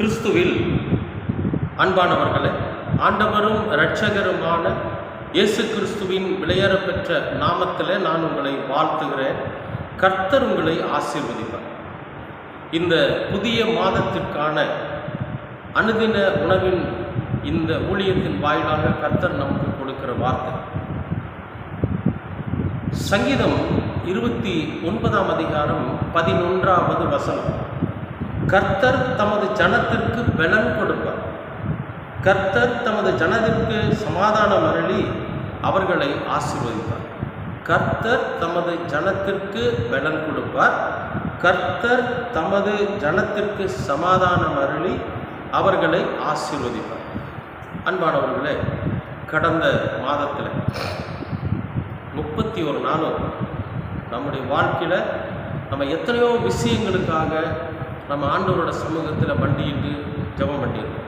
கிறிஸ்துவில் அன்பானவர்களே, ஆண்டவரும் இரட்சகருமான இயேசு கிறிஸ்துவின் விலையேறப்பெற்ற நாமத்திலே நான் உங்களை வாழ்த்துகிறேன். கர்த்தர் உங்களை ஆசீர்வதிப்பார். இந்த புதிய மாதத்திற்கான அனுதின உணவின் இந்த ஊழியத்தின் வாயிலாக கர்த்தர் நமக்கு கொடுக்கிற வார்த்தை சங்கீதம் 29 அதிகாரம் 11வது வசனம். கர்த்தர் தமது ஜனத்திற்கு பலன் கொடுப்பார். கர்த்தர் தமது ஜனத்திற்கு சமாதானம் அருளி அவர்களை ஆசீர்வதிப்பார். கர்த்தர் தமது ஜனத்திற்கு பலன் கொடுப்பார். கர்த்தர் தமது ஜனத்திற்கு சமாதானம் அருளி அவர்களை ஆசீர்வதிப்பார். அன்பானவர்களே, கடந்த மாதத்தில் 31 நாளும் நம்முடைய வாழ்க்கையில் நம்ம எத்தனையோ விஷயங்களுக்காக நம்ம ஆண்டவரோட சமூகத்தில் மண்டிட்டு ஜெபம் பண்ணியிருக்கோம்.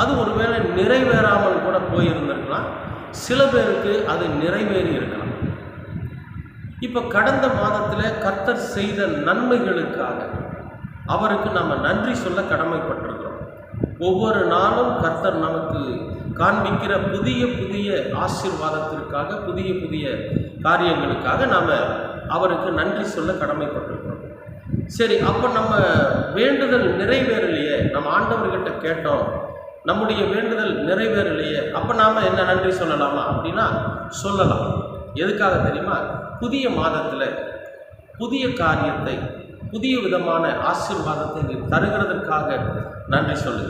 அது ஒருவேளை நிறைவேறாமல் கூட போயிருந்திருக்கலாம். சில பேருக்கு அது நிறைவேறி இருக்கலாம். இப்போ கடந்த மாதத்தில் கர்த்தர் செய்த நன்மைகளுக்காக அவருக்கு நம்ம நன்றி சொல்ல கடமைப்பட்டிருக்கிறோம். ஒவ்வொரு நாளும் கர்த்தர் நமக்கு காண்பிக்கிற புதிய புதிய ஆசீர்வாதத்திற்காக, புதிய புதிய காரியங்களுக்காக நாம் அவருக்கு நன்றி சொல்ல கடமைப்பட்டிருக்கிறோம். சரி, அப்போ நம்ம வேண்டுதல் நிறைவேறலையே, நம்ம ஆண்டவர்கிட்ட கேட்டோம், நம்முடைய வேண்டுதல் நிறைவேறலையே, அப்போ நாம் என்ன நன்றி சொல்லலாமா அப்படின்னா சொல்லலாம். எதுக்காக தெரியுமா? புதிய மாதத்தில் புதிய காரியத்தை, புதிய விதமான ஆசீர்வாதத்தை நீ தருகிறதற்காக நன்றி சொல்லு.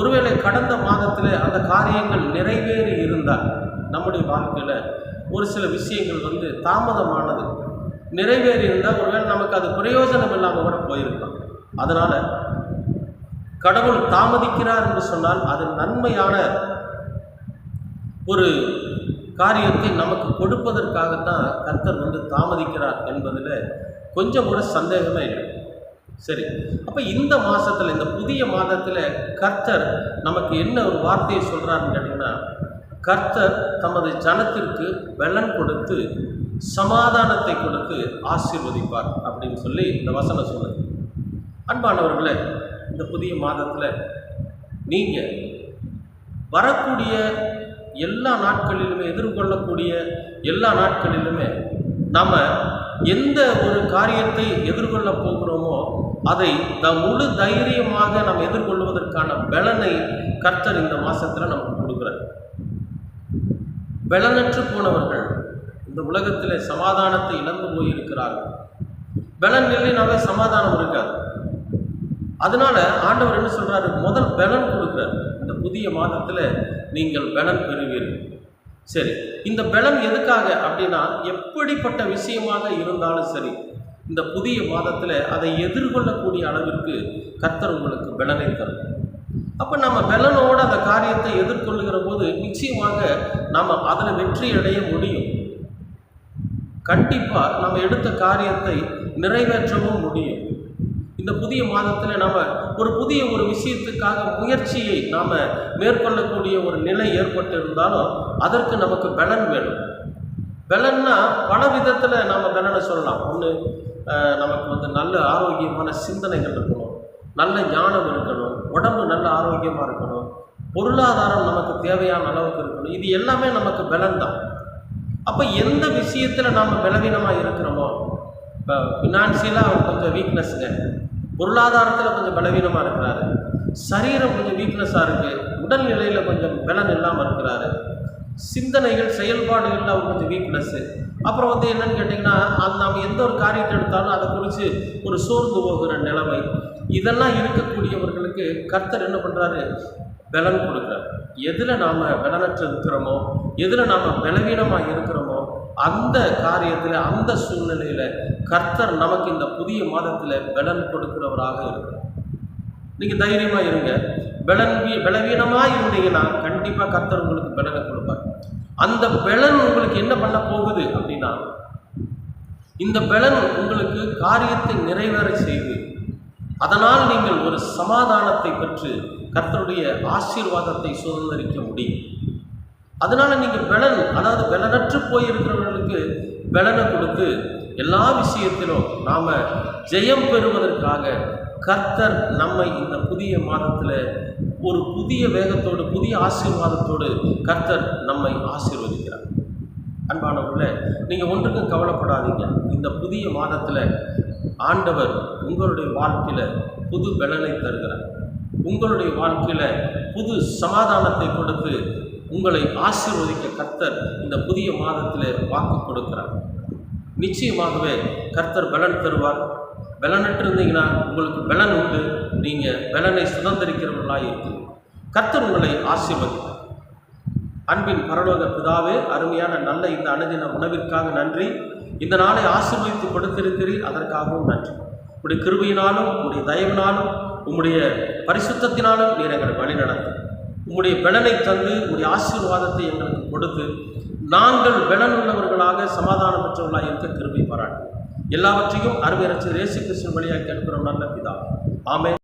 ஒருவேளை கடந்த மாதத்தில் அந்த காரியங்கள் நிறைவேறி இருந்தால் நம்முடைய வாழ்க்கையில் ஒரு சில விஷயங்கள் தாமதமானது நிறைவேறி இருந்தால் ஒருவேளை நமக்கு அது பிரயோஜனம் இல்லாமல் கூட போயிருக்கலாம். அதனால் கடவுள் தாமதிக்கிறார் என்று சொன்னால் அது நன்மையான ஒரு காரியத்தை நமக்கு கொடுப்பதற்காகத்தான் கர்த்தர் தாமதிக்கிறார் என்பதில் கொஞ்சம் கூட சந்தேகமே இல்லை. சரி, அப்போ இந்த மாதத்தில், இந்த புதிய மாதத்தில் கர்த்தர் நமக்கு என்ன ஒரு வார்த்தையை சொல்கிறாருன்னு கேட்டிங்கன்னா, கர்த்தர் தமது ஜனத்திற்கு பலன் கொடுத்து சமாதானத்தை கொடுத்து ஆசீர்வதிப்பார் அப்படின்னு சொல்லி இந்த வசனம் சொல்லுது. அன்பானவர்களே, இந்த புதிய மாதத்தில் நீங்கள் வரக்கூடிய எல்லா நாட்களிலுமே, எதிர்கொள்ளக்கூடிய எல்லா நாட்களிலுமே நாம் எந்த ஒரு காரியத்தை எதிர்கொள்ள போகிறோமோ அதை முழு தைரியமாக நாம் எதிர்கொள்வதற்கான பலனை கர்த்தர் இந்த மாதத்தில் நமக்கு கொடுக்குறார். பலனற்று போனவர்கள் இந்த உலகத்தில் சமாதானத்தை இழந்து போயிருக்கிறார்கள். பலன் இல்லைனாவே சமாதானம் இருக்காது. அதனால ஆண்டவர் என்ன சொல்றாரு? முதல் பலன் கொடுக்குறார். இந்த புதிய மாதத்தில் நீங்கள் பலன் பெறுவீர்கள். சரி, இந்த பலன் எதுக்காக அப்படின்னா, எப்படிப்பட்ட விஷயமாக இருந்தாலும் சரி, இந்த புதிய மாதத்தில் அதை எதிர்கொள்ளக்கூடிய அளவிற்கு கர்த்தர் உங்களுக்கு பலனை தரும். அப்போ நம்ம பலனோடு அந்த காரியத்தை எதிர்கொள்ளுகிற போது நிச்சயமாக நாம் அதில் வெற்றி அடைய முடியும். கண்டிப்பாக நம்ம எடுத்த காரியத்தை நிறைவேற்றவும் முடியும். இந்த புதிய மாதத்தில் நாம் ஒரு விஷயத்துக்காக முயற்சியை நாம் மேற்கொள்ளக்கூடிய ஒரு நிலை ஏற்பட்டு இருந்தாலும் அதற்கு நமக்கு பலன் வேணும். பலன்னா பல விதத்தில் நாம் பலனை சொல்லலாம். ஒன்று, நமக்கு நல்ல ஆரோக்கியமான சிந்தனைகள் இருக்கணும், நல்ல ஞானம் இருக்கணும், உடம்பு நல்ல ஆரோக்கியமாக இருக்கணும், பொருளாதாரம் நமக்கு தேவையான அளவுக்கு இருக்கணும். இது எல்லாமே நமக்கு பலன் தான். அப்போ எந்த விஷயத்தில் நாம் பலவீனமாக இருக்கிறோமோ, இப்போ ஃபினான்சியலாக அவர் கொஞ்சம் வீக்னஸ்ங்க, பொருளாதாரத்தில் கொஞ்சம் பலவீனமாக இருக்கிறாரு, சரீரம் கொஞ்சம் வீக்னஸாக இருக்குது, உடல்நிலையில் கொஞ்சம் பலன் இல்லாமல் இருக்கிறாரு, சிந்தனைகள் செயல்பாடுகளில் அவர் கொஞ்சம் வீக்னஸ்ஸு, அப்புறம் என்னன்னு கேட்டிங்கன்னா நாம் எந்த ஒரு காரியத்தை எடுத்தாலும் அதை குறித்து ஒரு சோர்ந்து போகிற நிலைமை, இதெல்லாம் இருக்கக்கூடியவர்களுக்கு கர்த்தர் என்ன பண்ணுறாரு? பலன் கொடுக்குறார். எதில் நாம் பலனற்று இருக்கிறோமோ, எதில் நாம் பலவீனமாக இருக்கிறோமோ அந்த காரியத்தில், அந்த சூழ்நிலையில் கர்த்தர் நமக்கு இந்த புதிய மாதத்தில் பலன் கொடுக்கிறவராக இருக்கிறார். நீங்கள் தைரியமாக இருங்க. பலவீனமாக இருந்தீங்கன்னா கண்டிப்பாக கர்த்தர் உங்களுக்கு பலனை கொடுப்பார். அந்த பலன் உங்களுக்கு என்ன பண்ண போகுது அப்படின்னா, இந்த பலன் உங்களுக்கு காரியத்தை நிறைவேற செய்து அதனால் நீங்கள் ஒரு சமாதானத்தை பெற்று கர்த்தருடைய ஆசீர்வாதத்தை சுதந்திரிக்க முடியும். அதனால் நீங்கள் பலனற்று போயிருக்கிறவர்களுக்கு பலனை கொடுத்து எல்லா விஷயத்திலும் நாம் ஜெயம் பெறுவதற்காக கர்த்தர் நம்மை இந்த புதிய மாதத்தில் ஒரு புதிய வேகத்தோடு, புதிய ஆசீர்வாதத்தோடு கர்த்தர் நம்மை ஆசீர்வதிக்கிறார். அன்பானவர்களே, நீங்கள் ஒன்றுக்கும் கவலைப்படாதீங்க. இந்த புதிய மாதத்தில் ஆண்டவர் உங்களுடைய வாழ்க்கையில் புது பலனை தருகிறார். உங்களுடைய வாழ்க்கையில் புது சமாதானத்தை கொடுத்து உங்களை ஆசீர்வதிக்க கர்த்தர் இந்த புதிய மாதத்தில் வாக்கு கொடுக்கிறார். நிச்சயமாகவே கர்த்தர் பலன் தருவார். பலனற்று இருந்தீங்கன்னா உங்களுக்கு பலன் உண்டு. நீங்கள் பலனை சுதந்திரிக்கிறவர்களாக இருக்கு. கர்த்தர் உங்களை ஆசீர்வதிப்பார். அன்பின் பரலோக பிதாவே, அருமையான நல்ல இந்த அனுதின உணவிற்காக நன்றி. இந்த நாளை ஆசீர்வதித்து கொடுத்திருக்கிறீர், அதற்காகவும் நன்றி. உங்களுடைய கிருபையினாலும், உங்களுடைய தயவினாலும், உங்களுடைய பரிசுத்தத்தினாலும் நீர் எங்களை வழி நடத்தும். உங்களுடைய பலனை தந்து, உங்களுடைய ஆசீர்வாதத்தை எங்களுக்கு கொடுத்து, நாங்கள் பலன் உள்ளவர்களாக, சமாதானம் பெற்றவர்களாக இருக்க கிருபை பாராட்டு. எல்லாவற்றையும் அருமை இரட்சகர் இயேசு கிறிஸ்துவின் வழியாக கேட்கிறோம் நல்ல பிதாவே. ஆமென்.